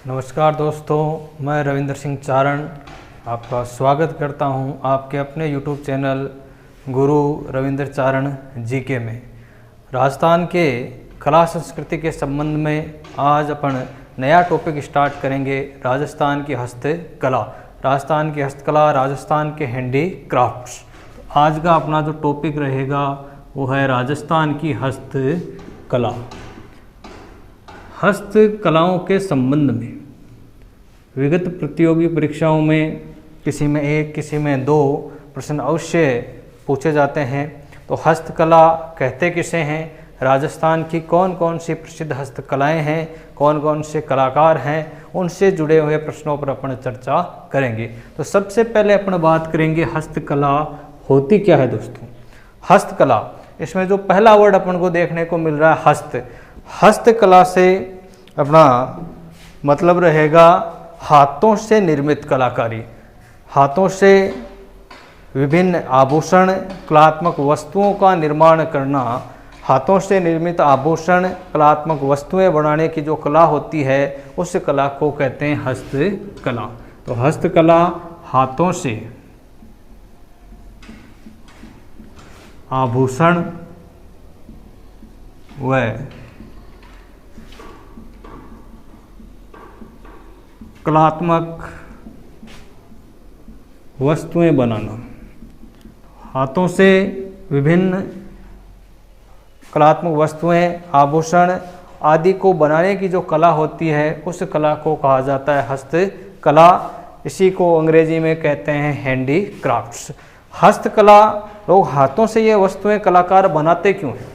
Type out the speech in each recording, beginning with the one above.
नमस्कार दोस्तों, मैं रविंद्र सिंह चारण आपका स्वागत करता हूं आपके अपने YouTube चैनल गुरु रविंद्र चारण जीके में। राजस्थान के कला संस्कृति के संबंध में आज अपन नया टॉपिक स्टार्ट करेंगे। राजस्थान की हस्तकला, राजस्थान की हस्तकला, राजस्थान के हैंडीक्राफ्ट्स। आज का अपना जो टॉपिक रहेगा वो है राजस्थान की हस्तकला। हस्तकलाओं के संबंध में विगत प्रतियोगी परीक्षाओं में किसी में एक, किसी में दो प्रश्न अवश्य पूछे जाते हैं। तो हस्तकला कहते किसे हैं, राजस्थान की कौन कौन सी प्रसिद्ध हस्तकलाएं हैं, कौन कौन से कलाकार हैं, उनसे जुड़े हुए प्रश्नों पर अपन चर्चा करेंगे। तो सबसे पहले अपन बात करेंगे हस्तकला होती क्या है दोस्तों। हस्तकला, इसमें जो पहला वर्ड अपन को देखने को मिल रहा है हस्तकला से अपना मतलब रहेगा हाथों से निर्मित कलाकारी। हाथों से विभिन्न आभूषण, कलात्मक वस्तुओं का निर्माण करना। हाथों से निर्मित आभूषण, कलात्मक वस्तुएं बनाने की जो कला होती है उस कला को कहते हैं हस्तकला। तो हस्तकला हाथों से आभूषण व कलात्मक वस्तुएं बनाना। हाथों से विभिन्न कलात्मक वस्तुएं, आभूषण आदि को बनाने की जो कला होती है उस कला को कहा जाता है हस्तकला। इसी को अंग्रेजी में कहते हैं हैंडीक्राफ्ट्स। हस्तकला, लोग हाथों से ये वस्तुएं कलाकार बनाते क्यों हैं?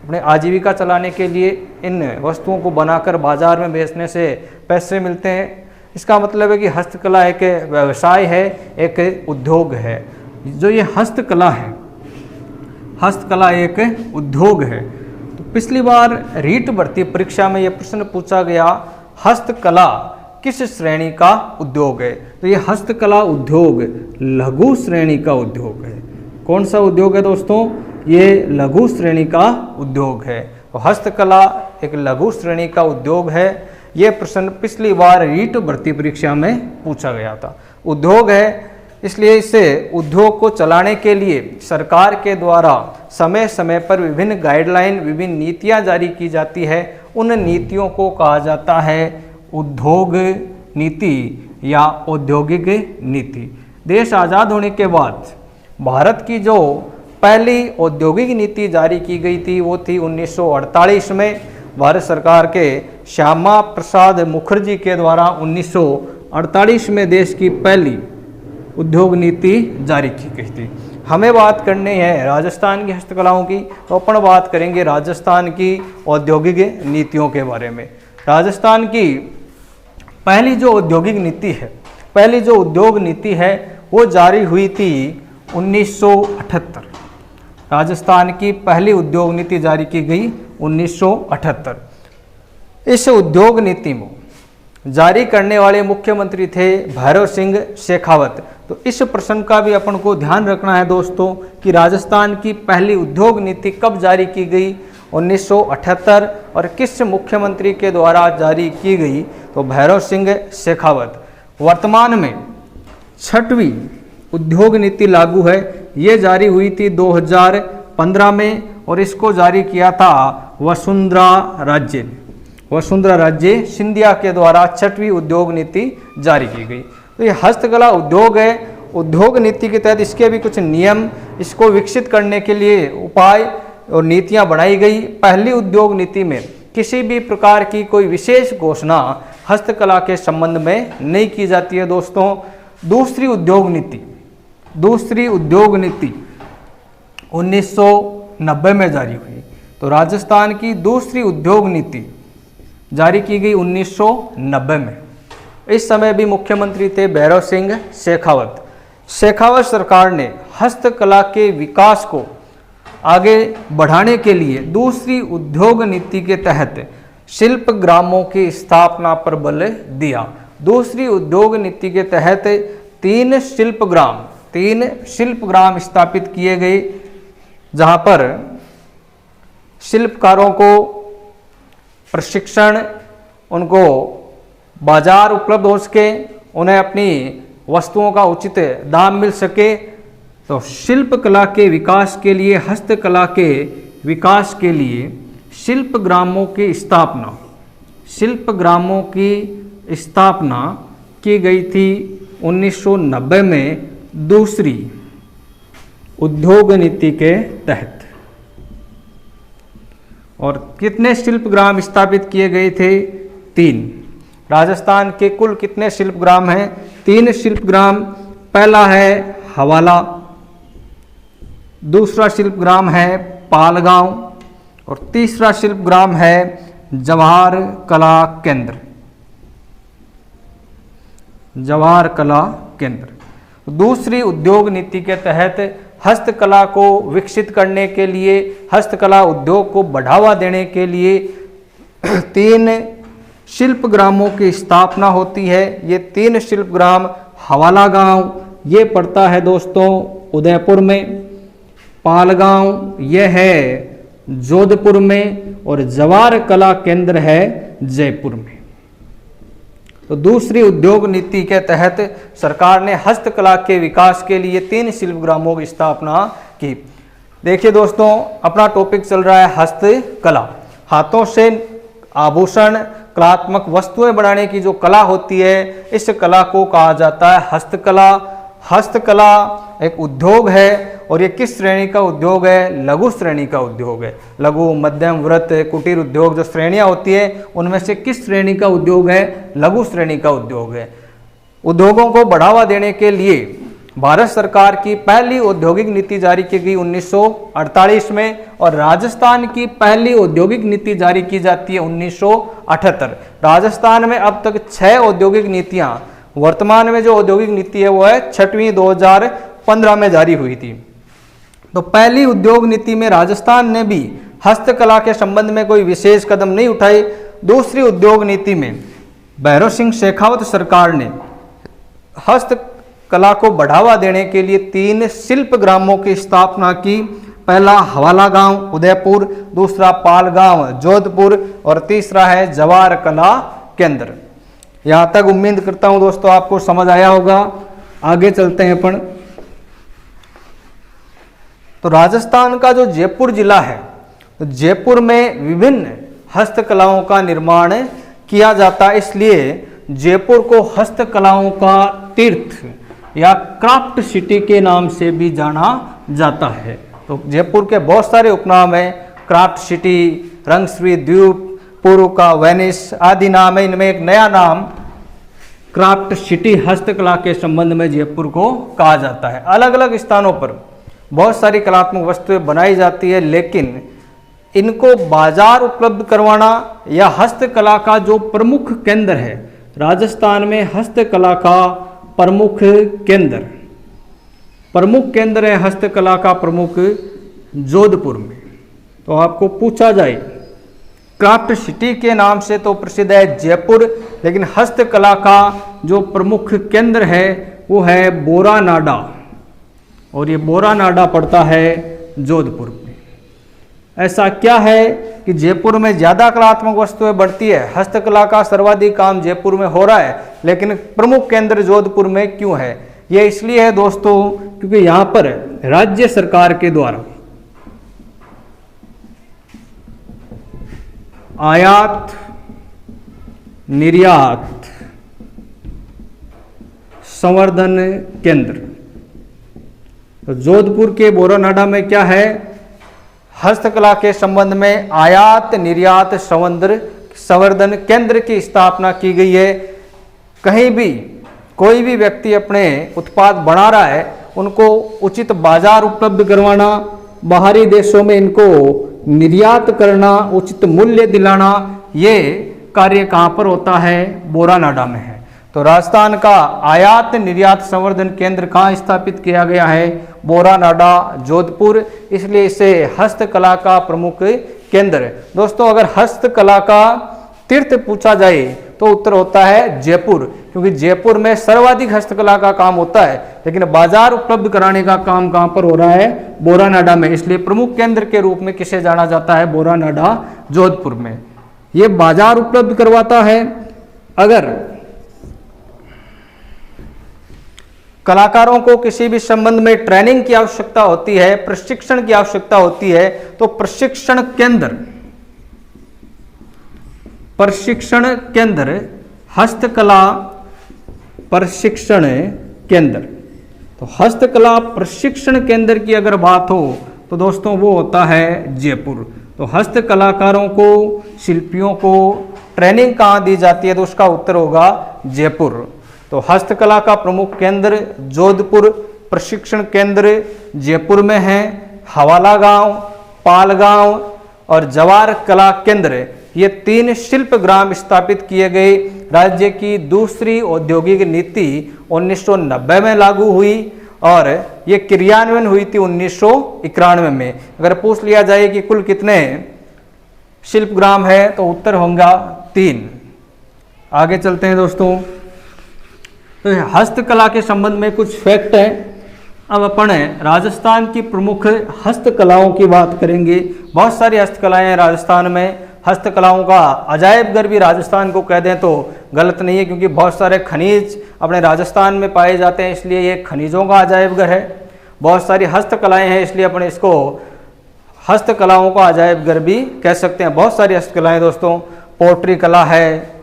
अपने आजीविका चलाने के लिए इन वस्तुओं को बनाकर बाजार में बेचने से पैसे मिलते हैं। इसका मतलब है कि हस्तकला एक व्यवसाय है, एक उद्योग है। जो ये हस्तकला है, हस्तकला एक उद्योग है। तो पिछली बार रीट भर्ती परीक्षा में यह प्रश्न पूछा गया, हस्तकला किस श्रेणी का उद्योग है? तो ये हस्तकला उद्योग लघु श्रेणी का उद्योग है। कौन सा उद्योग है दोस्तों? ये लघु श्रेणी का उद्योग है। तो हस्तकला एक लघु श्रेणी का उद्योग है। ये प्रश्न पिछली बार रीट भर्ती परीक्षा में पूछा गया था। उद्योग है, इसलिए इसे उद्योग को चलाने के लिए सरकार के द्वारा समय समय पर विभिन्न गाइडलाइन, विभिन्न नीतियां जारी की जाती है। उन नीतियों को कहा जाता है उद्योग नीति या औद्योगिक नीति। देश आज़ाद होने के बाद भारत की जो पहली औद्योगिक नीति जारी की गई थी वो थी 1948 में। भारत सरकार के श्यामा प्रसाद मुखर्जी के द्वारा 1948 में देश की पहली उद्योग नीति जारी की गई थी। हमें बात करनी है राजस्थान की हस्तकलाओं की, तो अपन बात करेंगे राजस्थान की औद्योगिक नीतियों के बारे में। राजस्थान की पहली जो औद्योगिक नीति है, पहली जो उद्योग नीति है वो जारी हुई थी 1978। राजस्थान की पहली उद्योग नीति जारी की गई 1978। इस उद्योग नीति में जारी करने वाले मुख्यमंत्री थे भैरव सिंह शेखावत। तो इस प्रश्न का भी अपन को ध्यान रखना है दोस्तों कि राजस्थान की पहली उद्योग नीति कब जारी की गई, 1978, और किस मुख्यमंत्री के द्वारा जारी की गई, तो भैरव सिंह शेखावत। वर्तमान में 6वीं उद्योग नीति लागू है। ये जारी हुई थी 2015 में और इसको जारी किया था वसुंधरा राजे सिंधिया के द्वारा 6वीं उद्योग नीति जारी की गई। तो ये हस्तकला उद्योग है। उद्योग नीति के तहत इसके भी कुछ नियम, इसको विकसित करने के लिए उपाय और नीतियां बनाई गई। पहली उद्योग नीति में किसी भी प्रकार की कोई विशेष घोषणा हस्तकला के संबंध में नहीं की जाती है दोस्तों। दूसरी उद्योग नीति 1990 में जारी हुई। तो राजस्थान की दूसरी उद्योग नीति जारी की गई 1990 में। इस समय भी मुख्यमंत्री थे भैरव सिंह शेखावत। शेखावत सरकार ने हस्तकला के विकास को आगे बढ़ाने के लिए दूसरी उद्योग नीति के तहत शिल्प ग्रामों की स्थापना पर बल दिया। दूसरी उद्योग नीति के तहत 3 शिल्प ग्राम स्थापित किए गए, जहां पर शिल्पकारों को प्रशिक्षण, उनको बाजार उपलब्ध हो सके, उन्हें अपनी वस्तुओं का उचित दाम मिल सके। तो शिल्प कला के विकास के लिए, हस्तकला के विकास के लिए शिल्प ग्रामों की स्थापना, शिल्प ग्रामों की स्थापना की गई थी 1990 में दूसरी उद्योग नीति के तहत। और कितने शिल्प ग्राम स्थापित किए गए थे? 3। राजस्थान के कुल कितने शिल्प ग्राम हैं? 3 शिल्प ग्राम। पहला है हवाला, दूसरा शिल्प ग्राम है पालगांव और तीसरा शिल्प ग्राम है जवाहर कला केंद्र, जवाहर कला केंद्र। दूसरी उद्योग नीति के तहत हस्तकला को विकसित करने के लिए, हस्तकला उद्योग को बढ़ावा देने के लिए 3 शिल्प ग्रामों की स्थापना होती है। ये 3 शिल्प ग्राम, हवाला गांव ये पड़ता है दोस्तों उदयपुर में, पालगांव यह है जोधपुर में और जवाहर कला केंद्र है जयपुर में। तो दूसरी उद्योग नीति के तहत सरकार ने हस्तकला के विकास के लिए 3 शिल्प ग्रामों की स्थापना की। देखिए दोस्तों, अपना टॉपिक चल रहा है हस्तकला। हाथों से आभूषण, कलात्मक वस्तुएं बनाने की जो कला होती है, इस कला को कहा जाता है हस्तकला। हस्तकला एक उद्योग है और ये किस श्रेणी का उद्योग है? लघु श्रेणी का उद्योग है। लघु, मध्यम, वृहत, कुटीर उद्योग जो श्रेणियां होती है, उनमें से किस श्रेणी का उद्योग है? लघु श्रेणी का उद्योग है। उद्योगों को बढ़ावा देने के लिए भारत सरकार की पहली औद्योगिक नीति जारी की गई 1948 में और राजस्थान की पहली औद्योगिक नीति जारी की जाती है 1978। राजस्थान में अब तक 6 औद्योगिक नीतियां, वर्तमान में जो औद्योगिक नीति है वो है 6वीं 2015 में जारी हुई थी। तो पहली उद्योग नीति में राजस्थान ने भी हस्तकला के संबंध में कोई विशेष कदम नहीं उठाए। दूसरी उद्योग नीति में भैरव सिंह शेखावत सरकार ने हस्तकला को बढ़ावा देने के लिए 3 शिल्प ग्रामों की स्थापना की। पहला हवाला गांव उदयपुर, दूसरा पालगांव जोधपुर और तीसरा है जवाहर कला केंद्र। यहाँ तक उम्मीद करता हूँ दोस्तों आपको समझ आया होगा। आगे चलते हैं अपन। तो राजस्थान का जो जयपुर जिला है, तो जयपुर में विभिन्न हस्तकलाओं का निर्माण किया जाता है, इसलिए जयपुर को हस्तकलाओं का तीर्थ या क्राफ्ट सिटी के नाम से भी जाना जाता है। तो जयपुर के बहुत सारे उपनाम हैं, क्राफ्ट सिटी, रंगश्री द्वीप, पूर्व का वेनिस आदि नाम है। इनमें एक नया नाम क्राफ्ट सिटी हस्तकला के संबंध में जयपुर को कहा जाता है। अलग अलग स्थानों पर बहुत सारी कलात्मक वस्तुएं बनाई जाती है, लेकिन इनको बाजार उपलब्ध करवाना या हस्तकला का जो प्रमुख केंद्र है, राजस्थान में हस्तकला का प्रमुख केंद्र है हस्तकला का प्रमुख जोधपुर में। तो आपको पूछा जाए, क्राफ्ट सिटी के नाम से तो प्रसिद्ध है जयपुर, लेकिन हस्तकला का जो प्रमुख केंद्र है वो है बोरानाडा, और ये बोरानाडा पड़ता है जोधपुर में। ऐसा क्या है कि जयपुर में ज़्यादा कलात्मक वस्तुएं बढ़ती है, हस्तकला का सर्वाधिक काम जयपुर में हो रहा है, लेकिन प्रमुख केंद्र जोधपुर में क्यों है? ये इसलिए है दोस्तों क्योंकि यहाँ पर राज्य सरकार के द्वारा आयात निर्यात संवर्धन केंद्र। तो जोधपुर के बोरानाडा में क्या है? हस्तकला के संबंध में आयात निर्यात संवर्धन केंद्र की स्थापना की गई है। कहीं भी कोई भी व्यक्ति अपने उत्पाद बना रहा है, उनको उचित बाजार उपलब्ध करवाना, बाहरी देशों में इनको निर्यात करना, उचित मूल्य दिलाना, ये कार्य कहाँ पर होता है? बोरानाडा में है। तो राजस्थान का आयात निर्यात संवर्धन केंद्र कहाँ स्थापित किया गया है? बोरानाडा जोधपुर, इसलिए इसे हस्तकला का प्रमुख केंद्र है। दोस्तों, अगर हस्तकला का तीर्थ पूछा जाए तो उत्तर होता है जयपुर, क्योंकि जयपुर में सर्वाधिक हस्तकला का काम होता है, लेकिन बाजार उपलब्ध कराने का काम कहाँ पर हो रहा है? बोरानाडा में। इसलिए प्रमुख केंद्र के रूप में किसे जाना जाता है? बोरानाडा जोधपुर में। ये बाजार उपलब्ध करवाता है, अगर कलाकारों को किसी भी संबंध में ट्रेनिंग की आवश्यकता होती है, प्रशिक्षण की आवश्यकता होती है, तो प्रशिक्षण केंद्र हस्तकला प्रशिक्षण केंद्र। तो हस्तकला प्रशिक्षण केंद्र की अगर बात हो तो दोस्तों वो होता है जयपुर। तो हस्त कलाकारों को, शिल्पियों को ट्रेनिंग कहाँ दी जाती है, तो उसका उत्तर होगा जयपुर। तो हस्तकला का प्रमुख केंद्र जोधपुर, प्रशिक्षण केंद्र जयपुर में है। हवाला गांव, पाल गांव और जवार कला केंद्र, ये 3 शिल्प ग्राम स्थापित किए गए। राज्य की दूसरी औद्योगिक नीति 1990 में लागू हुई और ये क्रियान्वयन हुई थी 1991 में। अगर पूछ लिया जाए कि कुल कितने शिल्प ग्राम है तो उत्तर होगा 3। आगे चलते हैं दोस्तों। तो हस्तकला के संबंध में कुछ फैक्ट है। अब अपन राजस्थान की प्रमुख हस्तकलाओं की बात करेंगे। बहुत सारी हस्तकलाएं हैं राजस्थान में। हस्तकलाओं का अजायब घर भी राजस्थान को कह दें तो गलत नहीं है, क्योंकि बहुत सारे खनिज अपने राजस्थान में पाए जाते हैं, इसलिए ये खनिजों का अजायब घर है। बहुत सारी हस्तकलाएं हैं, इसलिए अपन इसको हस्तकलाओं का अजायब घर भी कह सकते हैं। बहुत सारी हस्तकलाएं दोस्तों, पोट्री कला है,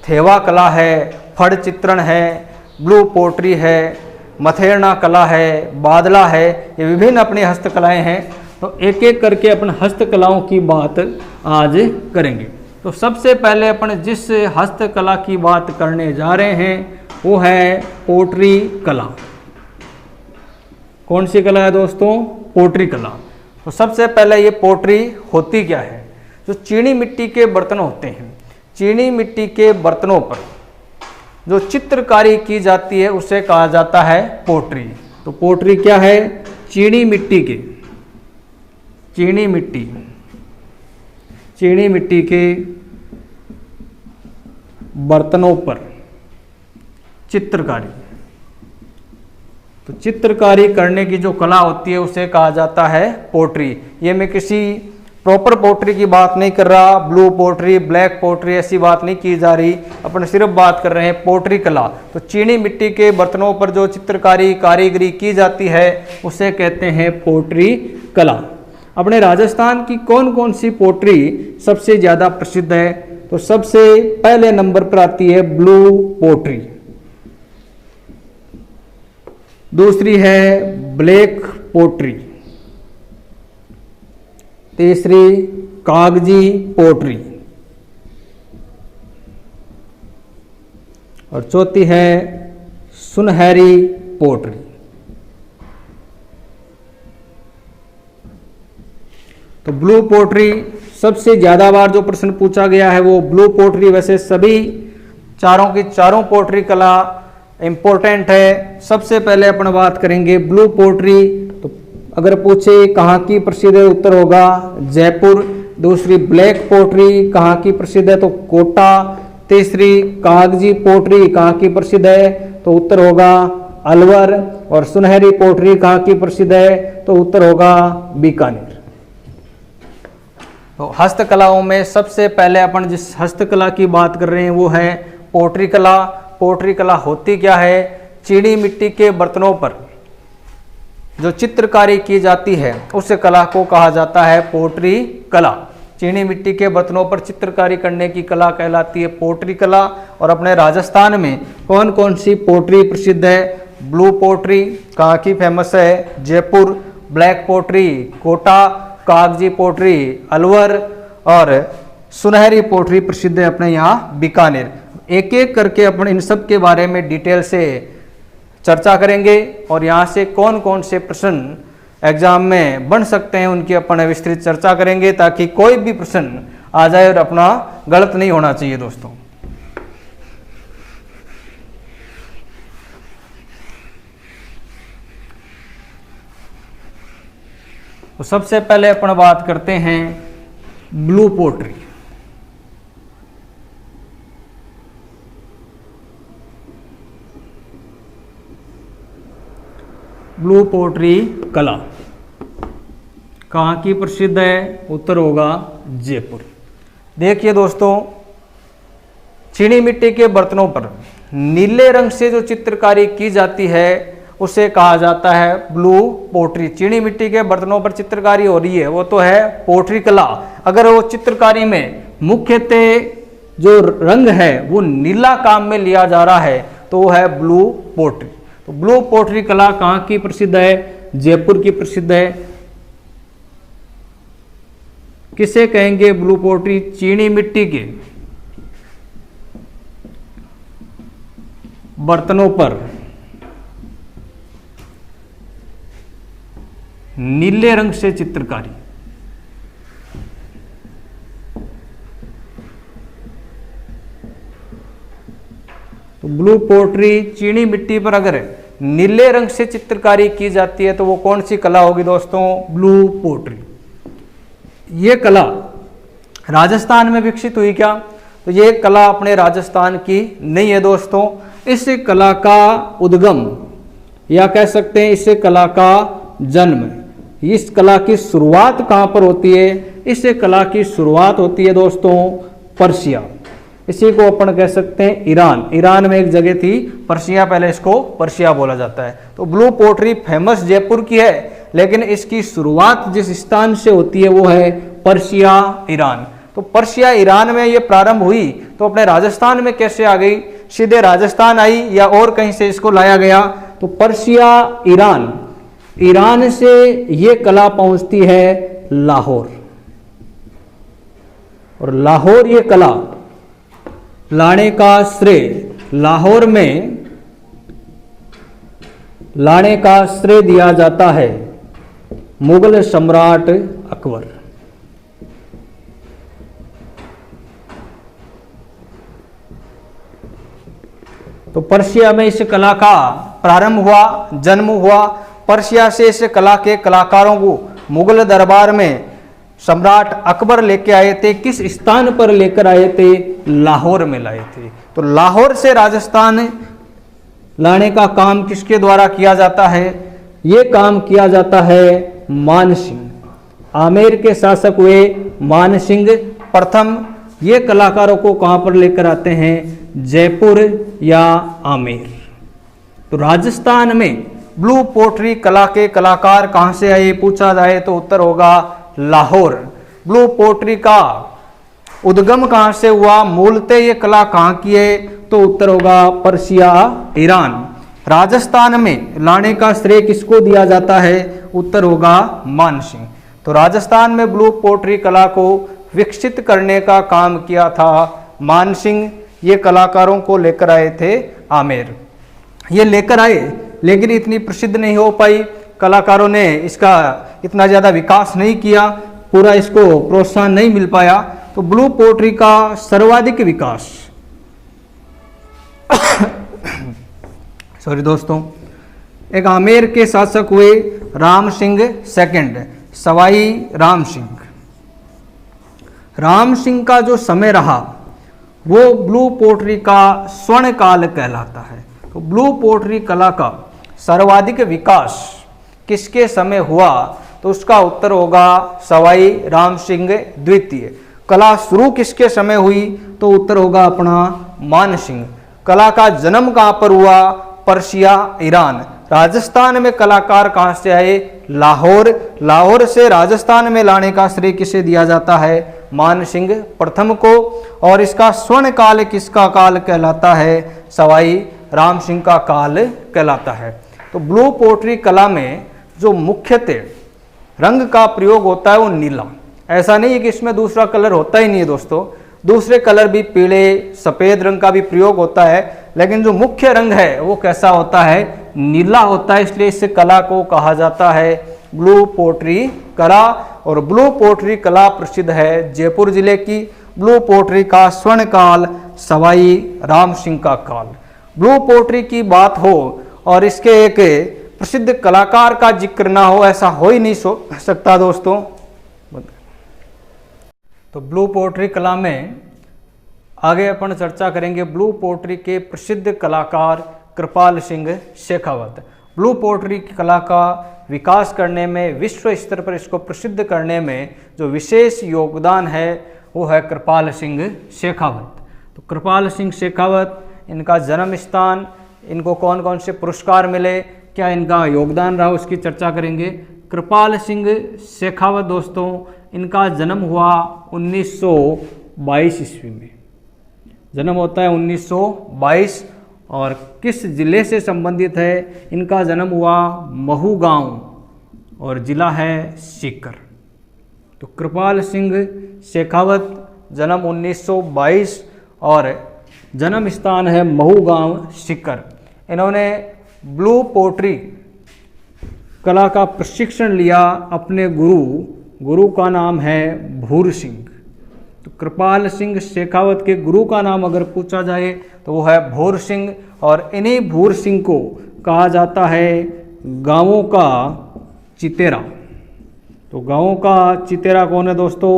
थेवा कला है, फड़ चित्रण है, ब्लू पोट्री है, मथेरना कला है, बादला है, ये विभिन्न अपनी हस्तकलाएं हैं। तो एक एक करके अपन हस्तकलाओं की बात आज करेंगे। तो सबसे पहले अपन जिस हस्तकला की बात करने जा रहे हैं वो है पोट्री कला। कौन सी कला है दोस्तों? पोट्री कला। तो सबसे पहले ये पोट्री होती क्या है? जो चीनी मिट्टी के बर्तन होते हैं, चीनी मिट्टी के बर्तनों पर जो चित्रकारी की जाती है उसे कहा जाता है पोट्री। तो पोट्री क्या है? चीनी मिट्टी के बर्तनों पर चित्रकारी। तो चित्रकारी करने की जो कला होती है उसे कहा जाता है पोट्री। ये मैं किसी प्रॉपर पोट्री की बात नहीं कर रहा, ब्लू पोट्री, ब्लैक पोट्री ऐसी बात नहीं की जा रही, अपन सिर्फ बात कर रहे हैं पोट्री कला। तो चीनी मिट्टी के बर्तनों पर जो चित्रकारी, कारीगरी की जाती है उसे कहते हैं पोट्री कला। अपने राजस्थान की कौन कौन सी पोट्री सबसे ज़्यादा प्रसिद्ध है? तो सबसे पहले नंबर पर आती है ब्लू पोट्री, दूसरी है ब्लैक पोट्री, तीसरी कागजी पोट्री और चौथी है सुनहरी पोट्री। तो ब्लू पोट्री सबसे ज़्यादा बार जो प्रश्न पूछा गया है वो ब्लू पोट्री। वैसे सभी चारों की चारों पोट्री कला इम्पोर्टेंट है। सबसे पहले अपन बात करेंगे ब्लू पोट्री। तो अगर पूछे कहाँ की प्रसिद्ध है, उत्तर होगा जयपुर। दूसरी ब्लैक पोट्री कहाँ की प्रसिद्ध है, तो कोटा। तीसरी कागजी पोट्री कहाँ की प्रसिद्ध है, तो उत्तर होगा अलवर। और सुनहरी पोट्री कहाँ की प्रसिद्ध है, तो उत्तर होगा बीकानेर। तो हस्तकलाओं में सबसे पहले अपन जिस हस्तकला की बात कर रहे हैं वो है पोट्री कला। पोट्री कला होती क्या है? चीनी मिट्टी के बर्तनों पर जो चित्रकारी की जाती है उस कला को कहा जाता है पोट्री कला। चीनी मिट्टी के बर्तनों पर चित्रकारी करने की कला कहलाती है पोट्री कला। और अपने राजस्थान में कौन कौन सी पोट्री प्रसिद्ध है? ब्लू पोट्री कहाँ की फेमस है? जयपुर। ब्लैक पोट्री कोटा, कागजी पोट्री अलवर और सुनहरी पोट्री प्रसिद्ध है अपने यहाँ बीकानेर। एक एक करके अपन इन सब के बारे में डिटेल से चर्चा करेंगे और यहाँ से कौन कौन से प्रश्न एग्जाम में बन सकते हैं उनकी अपन विस्तृत चर्चा करेंगे, ताकि कोई भी प्रश्न आ जाए और अपना गलत नहीं होना चाहिए दोस्तों। तो सबसे पहले अपन बात करते हैं ब्लू पोट्री। ब्लू पोट्री कला कहाँ की प्रसिद्ध है? उत्तर होगा जयपुर। देखिए दोस्तों, चीनी मिट्टी के बर्तनों पर नीले रंग से जो चित्रकारी की जाती है उसे कहा जाता है ब्लू पोट्री। चीनी मिट्टी के बर्तनों पर चित्रकारी हो रही है वो तो है पोट्री कला। अगर वो चित्रकारी में मुख्यतः जो रंग है वो नीला काम में लिया जा रहा है तो वो है ब्लू पोट्री। तो ब्लू पोट्री कला कहाँ की प्रसिद्ध है? जयपुर की प्रसिद्ध है। किसे कहेंगे ब्लू पोट्री? चीनी मिट्टी के बर्तनों पर नीले रंग से चित्रकारी। तो ब्लू पोट्री चीनी मिट्टी पर अगर नीले रंग से चित्रकारी की जाती है तो वो कौन सी कला होगी दोस्तों? Blue pottery. ये कला राजस्थान में विकसित हुई क्या? तो ये कला अपने राजस्थान की नहीं है दोस्तों। इस कला का उद्गम या कह सकते हैं इस कला का जन्म, इस कला की शुरुआत कहाँ पर होती है? इस कला की शुरुआत होती है दोस्तों पर्शिया। इसी को अपन कह सकते हैं ईरान। ईरान में एक जगह थी पर्शिया, पहले इसको पर्शिया बोला जाता है। तो ब्लू पोट्री फेमस जयपुर की है, लेकिन इसकी शुरुआत जिस स्थान से होती है वो है पर्शिया ईरान। तो पर्शिया ईरान में ये प्रारंभ हुई तो अपने राजस्थान में कैसे आ गई? सीधे राजस्थान आई या और कहीं से इसको लाया गया? तो पर्शिया ईरान, ईरान से ये कला पहुंचती है लाहौर, और लाहौर ये कला लाने का श्रेय, लाहौर में लाने का श्रेय दिया जाता है मुगल सम्राट अकबर। तो पर्शिया में इस कला का प्रारंभ हुआ, जन्म हुआ। पर्शिया से इस कला के कलाकारों को मुगल दरबार में सम्राट अकबर लेके आए थे। किस स्थान पर लेकर आए थे? लाहौर में लाए थे। तो लाहौर से राजस्थान लाने का काम किसके द्वारा किया जाता है? ये काम किया जाता है मानसिंह। आमेर के शासक हुए मानसिंह प्रथम। ये कलाकारों को कहाँ पर लेकर आते हैं? जयपुर या आमेर। तो राजस्थान में ब्लू पोट्री कला के कलाकार कहाँ से आए पूछा जाए तो उत्तर होगा लाहौर। ब्लू पोट्री का उद्गम कहाँ से हुआ? मूलतः ये कला कहाँ की है? तो उत्तर होगा पर्शिया ईरान। राजस्थान में लाने का श्रेय किसको दिया जाता है? उत्तर होगा मानसिंह। तो राजस्थान में ब्लू पोट्री कला को विकसित करने का काम किया था मानसिंह। ये कलाकारों को लेकर आए थे आमेर। ये लेकर आए लेकिन इतनी प्रसिद्ध नहीं हो पाई, कलाकारों ने इसका इतना ज़्यादा विकास नहीं किया, पूरा इसको प्रोत्साहन नहीं मिल पाया। तो ब्लू पोट्री का सर्वाधिक विकास सॉरी दोस्तों, एक आमेर के शासक हुए राम सिंह सेकंड, सवाई राम सिंह। राम सिंह का जो समय रहा वो ब्लू पोट्री का स्वर्ण काल कहलाता है। तो ब्लू पोट्री कला का सर्वाधिक विकास किसके समय हुआ? तो उसका उत्तर होगा सवाई राम सिंह द्वितीय। कला शुरू किसके समय हुई? तो उत्तर होगा अपना मानसिंह। कला का जन्म कहाँ पर हुआ? Persia Iran. राजस्थान में कलाकार कहाँ से आए? लाहौर। लाहौर से राजस्थान में लाने का श्रेय किसे दिया जाता है? मानसिंह प्रथम को। और इसका स्वर्ण काल किसका काल कहलाता है? सवाई राम सिंह का काल कहलाता है। तो ब्लू पोट्री कला में जो मुख्यतः रंग का प्रयोग होता है वो नीला। ऐसा नहीं है कि इसमें दूसरा कलर होता ही नहीं है दोस्तों, दूसरे कलर भी पीले सफ़ेद रंग का भी प्रयोग होता है, लेकिन जो मुख्य रंग है वो कैसा होता है? नीला होता है। इसलिए इस कला को कहा जाता है ब्लू पोट्री कला। और ब्लू पोट्री कला प्रसिद्ध है जयपुर जिले की। ब्लू पोट्री का स्वर्ण काल सवाई राम सिंह का काल। ब्लू पोट्री की बात हो और इसके एक प्रसिद्ध कलाकार का जिक्र ना हो, ऐसा हो ही नहीं सकता दोस्तों। तो ब्लू पोट्री कला में आगे अपन चर्चा करेंगे ब्लू पोट्री के प्रसिद्ध कलाकार कृपाल सिंह शेखावत। ब्लू पोट्री की कला का विकास करने में, विश्व स्तर पर इसको प्रसिद्ध करने में जो विशेष योगदान है वो है कृपाल सिंह शेखावत। तो कृपाल सिंह शेखावत, इनका जन्म स्थान, इनको कौन कौन से पुरस्कार मिले, क्या इनका योगदान रहा, उसकी चर्चा करेंगे। कृपाल सिंह शेखावत दोस्तों, इनका जन्म हुआ 1922 ईस्वी में, जन्म होता है 1922। और किस जिले से संबंधित है, इनका जन्म हुआ महू गांव और जिला है सीकर। तो कृपाल सिंह शेखावत, जन्म 1922 और जन्म स्थान है महू गांव सीकर। इन्होंने ब्लू पोट्री कला का प्रशिक्षण लिया अपने गुरु का नाम है भूर सिंह। तो कृपाल सिंह शेखावत के गुरु का नाम अगर पूछा जाए तो वो है भूर सिंह, और इन्हीं भूर सिंह को कहा जाता है गांवों का चितेरा। तो गांवों का चितेरा कौन है दोस्तों?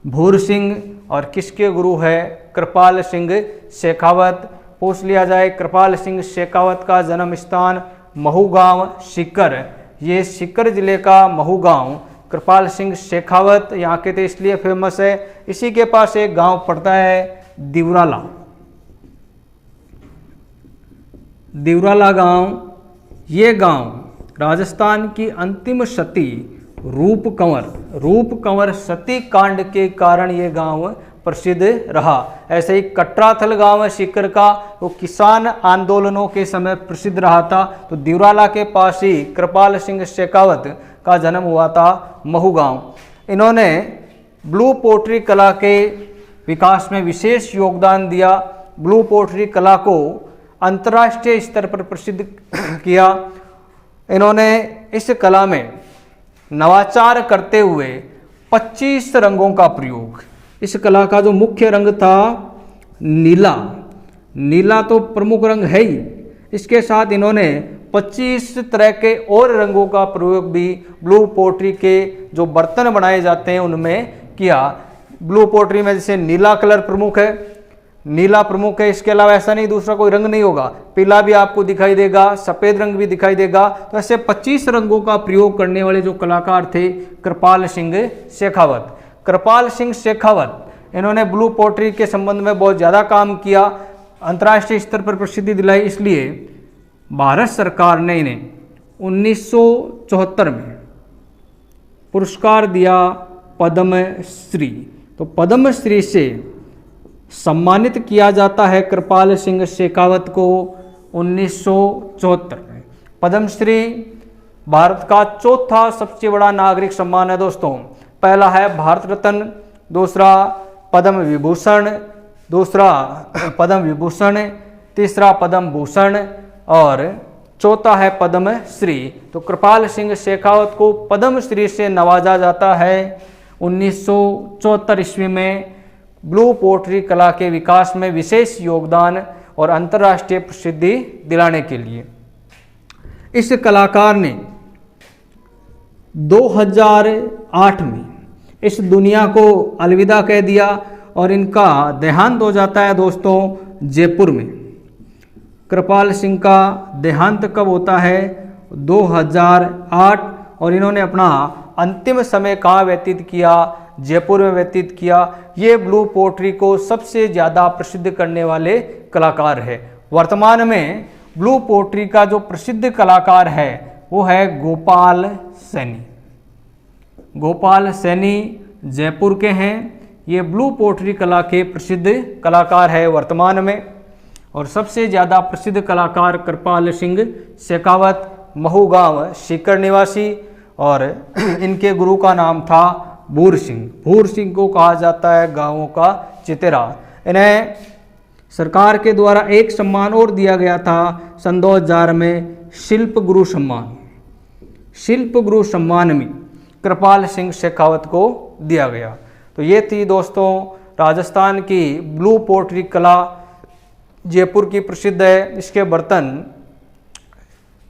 भूर सिंह। और किसके गुरु है? कृपाल सिंह शेखावत। पूछ लिया जाए कृपाल सिंह शेखावत का जन्म स्थान महू गांव सीकर, ये सीकर जिले का महू गांव कृपाल सिंह शेखावत यहाँ के थे इसलिए फेमस है। इसी के पास एक गांव पड़ता है दिवराला, दिवराला गांव। ये गांव राजस्थान की अंतिम सती रूप कंवर सती कांड के कारण ये गांव प्रसिद्ध रहा। ऐसे ही कटराथल गांव है सीकर का, वो किसान आंदोलनों के समय प्रसिद्ध रहा था। तो दिवराला के पास ही कृपाल सिंह शेखावत का जन्म हुआ था, महू गांव। इन्होंने ब्लू पोट्री कला के विकास में विशेष योगदान दिया। ब्लू पोट्री कला को अंतर्राष्ट्रीय स्तर पर प्रसिद्ध किया। इन्होंने इस कला में नवाचार करते हुए 25 रंगों का प्रयोग, इस कला का जो मुख्य रंग था नीला तो प्रमुख रंग है ही, इसके साथ इन्होंने 25 तरह के और रंगों का प्रयोग भी ब्लू पोट्री के जो बर्तन बनाए जाते हैं उनमें किया। ब्लू पोट्री में जैसे नीला कलर प्रमुख है, इसके अलावा ऐसा नहीं दूसरा कोई रंग नहीं होगा, पीला भी आपको दिखाई देगा, सफ़ेद रंग भी दिखाई देगा। तो ऐसे 25 रंगों का प्रयोग करने वाले जो कलाकार थे कृपाल सिंह शेखावत। कृपाल सिंह शेखावत इन्होंने ब्लू पोट्री के संबंध में बहुत ज़्यादा काम किया, अंतर्राष्ट्रीय स्तर पर प्रसिद्धि दिलाई, इसलिए भारत सरकार ने इन्हें 1974 में पुरस्कार दिया पद्मश्री। तो पद्मश्री से सम्मानित किया जाता है कृपाल सिंह शेखावत को 1974 में। पद्मश्री भारत का चौथा सबसे बड़ा नागरिक सम्मान है दोस्तों। पहला है भारत रत्न, दूसरा पद्म विभूषण, तीसरा पद्म भूषण और चौथा है पद्मश्री। तो कृपाल सिंह शेखावत को पद्मश्री से नवाजा जाता है 1974 ईस्वी में ब्लू पोट्री कला के विकास में विशेष योगदान और अंतर्राष्ट्रीय प्रसिद्धि दिलाने के लिए। इस कलाकार ने 2008 में इस दुनिया को अलविदा कह दिया और इनका देहांत हो जाता है दोस्तों जयपुर में। कृपाल सिंह का देहांत कब होता है? 2008। और इन्होंने अपना अंतिम समय कहाँ व्यतीत किया? जयपुर में व्यतीत किया। ये ब्लू पोट्री को सबसे ज़्यादा प्रसिद्ध करने वाले कलाकार है। वर्तमान में ब्लू पोट्री का जो प्रसिद्ध कलाकार है वो है गोपाल सैनी। गोपाल सैनी जयपुर के हैं। ये ब्लू पोट्री कला के प्रसिद्ध कलाकार है वर्तमान में। और सबसे ज़्यादा प्रसिद्ध कलाकार कृपाल सिंह शेखावत, महू गांव सीकर निवासी, और इनके गुरु का नाम था भूर सिंह। भूर सिंह को कहा जाता है गांवों का चितेरा। इन्हें सरकार के द्वारा एक सम्मान और दिया गया था सन 2000 में, शिल्प गुरु सम्मान। शिल्प गुरु सम्मान में कृपाल सिंह शेखावत को दिया गया। तो ये थी दोस्तों राजस्थान की ब्लू पोट्री कला, जयपुर की प्रसिद्ध है। इसके बर्तन,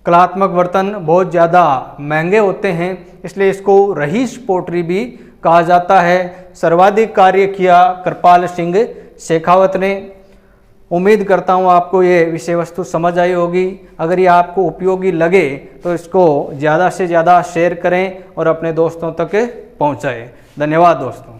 कलात्मक बर्तन बहुत ज़्यादा महंगे होते हैं, इसलिए इसको रहीश पोट्री भी कहा जाता है। सर्वाधिक कार्य किया कृपाल सिंह शेखावत ने। उम्मीद करता हूँ आपको ये विषय वस्तु समझ आई होगी। अगर ये आपको उपयोगी लगे तो इसको ज़्यादा से ज़्यादा शेयर करें और अपने दोस्तों तक पहुँचाएं। धन्यवाद दोस्तों।